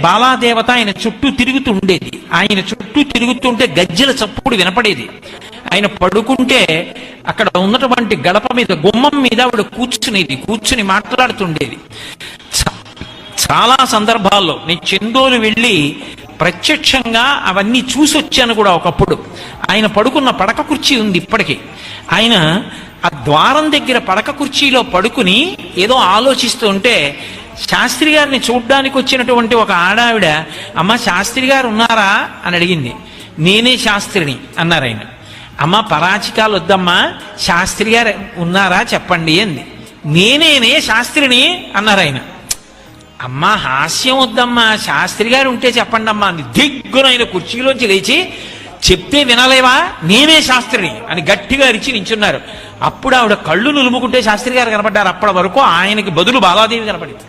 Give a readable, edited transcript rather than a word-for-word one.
బాలాదేవత ఆయన చుట్టూ తిరుగుతూ ఉండేది. ఆయన చుట్టూ తిరుగుతుంటే గజ్జెల చప్పుడు వినపడేది. ఆయన పడుకుంటే అక్కడ ఉన్నటువంటి గడప మీద, గుమ్మం మీద ఆవిడ కూర్చుని మాట్లాడుతుండేది. చాలా సందర్భాల్లో నేను చెందోలు వెళ్ళి ప్రత్యక్షంగా అవన్నీ చూసొచ్చాను కూడా. ఒకప్పుడు ఆయన పడుకున్న పడక కుర్చీ ఉంది ఇప్పటికీ. ఆయన ఆ ద్వారం దగ్గర పడక కుర్చీలో పడుకుని ఏదో ఆలోచిస్తూ ఉంటే శాస్త్రి గారిని చూడ్డానికి వచ్చినటువంటి ఒక ఆడావిడ, అమ్మ శాస్త్రి గారు ఉన్నారా అని అడిగింది. నేనే శాస్త్రిని అన్నారు ఆయన. అమ్మ పరాచికాలు వద్దమ్మా, శాస్త్రి గారు ఉన్నారా చెప్పండి అంది. నేనే శాస్త్రిని అన్నారు ఆయన. అమ్మ హాస్యం వద్దమ్మా, శాస్త్రి గారు ఉంటే చెప్పండి అమ్మా అంది. దిగ్గున ఆయన కుర్చీలోంచి లేచి, చెప్తే వినలేవా, నేనే శాస్త్రిని అని గట్టిగా అరిచి నించున్నారు. అప్పుడు ఆవిడ కళ్ళు నులుముకుంటే శాస్త్రి గారు కనపడ్డారు. అప్పటి వరకు ఆయనకి బదులు బాలాదేవి కనపడింది.